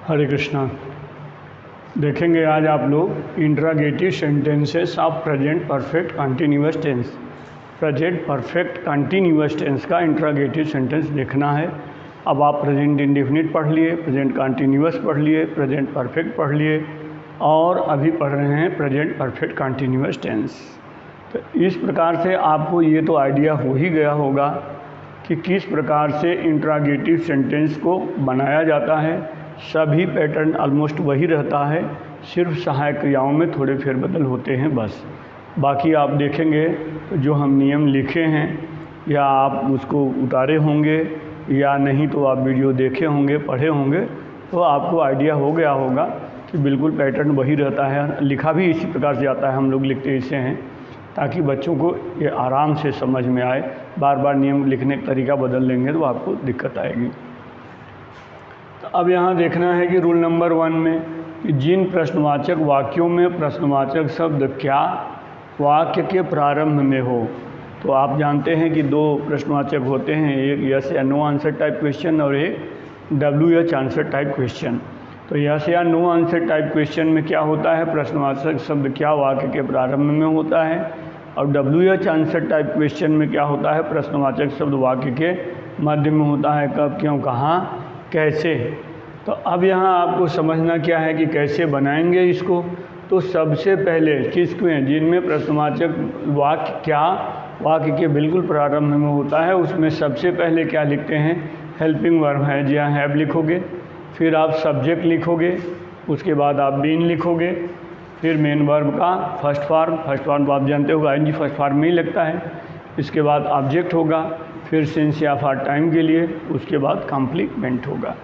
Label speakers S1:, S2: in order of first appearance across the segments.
S1: हरे कृष्णा। देखेंगे आज आप लोग interrogative sentences of present perfect continuous tense. Present perfect continuous tense का इंट्रागेटिव सेंटेंस देखना है। अब आप प्रेजेंट इंडेफिनिट पढ़ लिए, प्रेजेंट कंटिन्यूअस पढ़ लिए, प्रेजेंट परफेक्ट पढ़ लिए और अभी पढ़ रहे हैं प्रेजेंट परफेक्ट कंटिन्यूअस टेंस। तो इस प्रकार से आपको ये तो आइडिया हो ही गया होगा कि किस प्रकार से इंट्रागेटिव सेंटेंस को बनाया जाता है। सभी पैटर्न ऑलमोस्ट वही रहता है, सिर्फ सहायक क्रियाओं में थोड़े फेरबदल होते हैं बस। बाकी आप देखेंगे तो जो हम नियम लिखे हैं या आप उसको उतारे होंगे या नहीं तो आप वीडियो देखे होंगे, पढ़े होंगे, तो आपको आइडिया हो गया होगा कि बिल्कुल पैटर्न वही रहता है। लिखा भी इसी प्रकार से आता है, हम लोग लिखते इसे हैं ताकि बच्चों को ये आराम से समझ में आए। बार बार नियम लिखने का तरीका बदल लेंगे तो आपको दिक्कत आएगी। तो अब यहाँ देखना है कि रूल नंबर 1 में कि जिन प्रश्नवाचक वाक्यों में प्रश्नवाचक शब्द क्या वाक्य के प्रारंभ में हो। तो आप जानते हैं कि 2 प्रश्नवाचक होते हैं, एक यस या नो आंसर टाइप क्वेश्चन और एक WH आंसर टाइप क्वेश्चन। तो यस या नो आंसर टाइप क्वेश्चन में क्या होता है, प्रश्नवाचक शब्द क्या वाक्य के प्रारंभ में होता है, और WH आंसर टाइप क्वेश्चन में क्या होता है, प्रश्नवाचक शब्द वाक्य के मध्य में होता है। कब, क्यों, कहाँ, कैसे। तो अब यहाँ आपको समझना क्या है कि कैसे बनाएंगे इसको। तो सबसे पहले किसमें, जिनमें प्रश्नवाचक वाक्य क्या वाक्य के बिल्कुल प्रारंभ में होता है, उसमें सबसे पहले क्या लिखते हैं, हेल्पिंग वर्ब है जी हाँ, हैव लिखोगे, फिर आप सब्जेक्ट लिखोगे, उसके बाद आप बीन लिखोगे, फिर मेन वर्ब का फर्स्ट फॉर्म आप जानते हो ING फर्स्ट फॉर्म में ही लगता है, इसके बाद ऑब्जेक्ट होगा, फिर सिंस या फॉर टाइम के लिए, उसके बाद कॉम्प्लीमेंट होगा।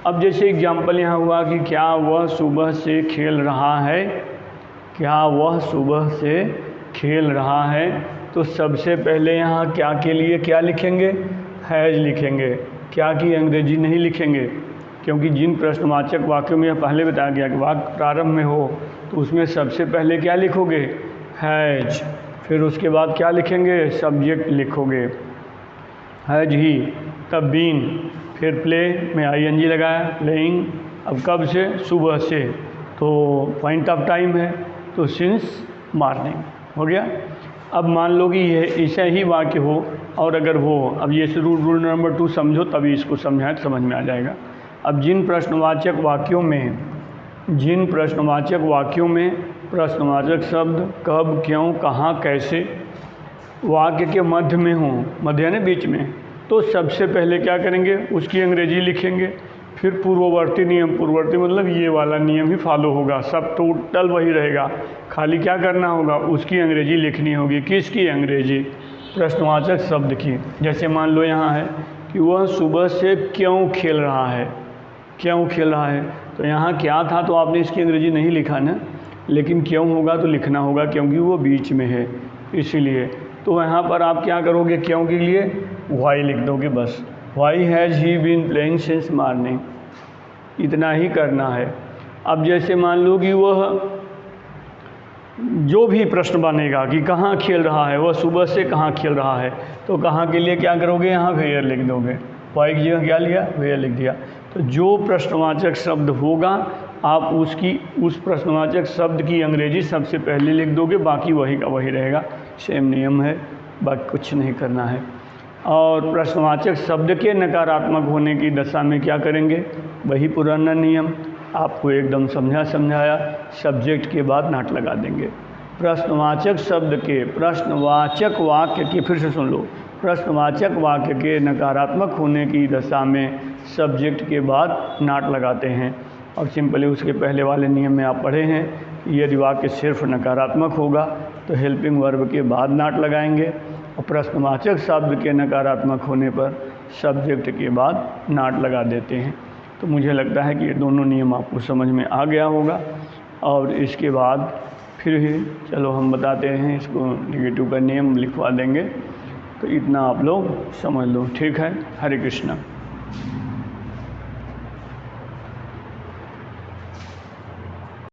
S1: अब जैसे एग्जांपल यहाँ हुआ कि क्या वह सुबह से खेल रहा है, क्या वह सुबह से खेल रहा है, तो सबसे पहले यहाँ क्या के लिए क्या लिखेंगे, हैज़ लिखेंगे। क्या की अंग्रेजी नहीं लिखेंगे, क्योंकि जिन प्रश्नवाचक वाक्यों में पहले बताया गया कि वाक्य प्रारंभ में हो तो उसमें सबसे पहले क्या लिखोगे, हैज। फिर उसके बाद क्या लिखेंगे, सब्जेक्ट लिखोगे, हैज ही, तब बीन, फिर प्ले में ING लगाया, प्लेइंग। अब कब से, सुबह से, तो पॉइंट ऑफ टाइम है तो सिंस मॉर्निंग हो गया। अब मान लो कि यह ऐसा ही वाक्य हो और अगर हो, अब ये रूल नंबर 2 समझो तभी इसको समझाएं तो समझ में आ जाएगा। अब जिन प्रश्नवाचक वाक्यों में प्रश्नवाचक शब्द कब, क्यों, कहाँ, कैसे वाक्य के मध्य में हो, मध्य यानी बीच में, तो सबसे पहले क्या करेंगे, उसकी अंग्रेजी लिखेंगे। फिर पूर्ववर्ती नियम, पूर्ववर्ती मतलब ये वाला नियम ही फॉलो होगा, सब टोटल वही रहेगा। खाली क्या करना होगा, उसकी अंग्रेजी लिखनी होगी। किसकी अंग्रेजी, प्रश्नवाचक शब्द की। जैसे मान लो यहाँ है कि वह सुबह से क्यों खेल रहा है, क्यों खेल रहा है, तो यहाँ क्या था तो आपने इसकी अंग्रेजी नहीं लिखा ना, लेकिन क्यों होगा तो लिखना होगा क्योंकि वो बीच में है इसीलिए। तो यहाँ पर आप क्या करोगे, क्यों के लिए वाई लिख दोगे बस, Y has he been playing since morning, इतना ही करना है। अब जैसे मान लो कि वह जो भी प्रश्न बनेगा कि कहाँ खेल रहा है, वह सुबह से कहाँ खेल रहा है, तो कहाँ के लिए क्या करोगे, यहाँ वेयर लिख दोगे, वाई की जगह क्या लिया, वेयर लिख दिया। तो जो प्रश्नवाचक शब्द होगा आप उस प्रश्नवाचक शब्द की अंग्रेजी सबसे पहले लिख दोगे, बाकी वही का वही रहेगा, सेम नियम है, बाकी कुछ नहीं करना है। और प्रश्नवाचक शब्द के नकारात्मक होने की दशा में क्या करेंगे, वही पुराना नियम आपको एकदम समझाया, सब्जेक्ट के बाद नॉट लगा देंगे। प्रश्नवाचक शब्द के, प्रश्नवाचक वाक्य की, फिर से सुन लो, प्रश्नवाचक वाक्य के नकारात्मक होने की दशा में सब्जेक्ट के बाद नॉट लगाते हैं। और सिंपली उसके पहले वाले नियम में आप पढ़े हैं कि यदि वाक्य सिर्फ नकारात्मक होगा तो हेल्पिंग वर्ब के बाद नॉट लगाएंगे, और प्रश्नवाचक शब्द के नकारात्मक होने पर सब्जेक्ट के बाद नॉट लगा देते हैं। तो मुझे लगता है कि ये दोनों नियम आपको समझ में आ गया होगा। और इसके बाद फिर ही चलो हम बताते हैं, इसको नेगेटिव का नियम लिखवा देंगे, तो इतना आप लोग समझ लो, ठीक है। हरे कृष्णा।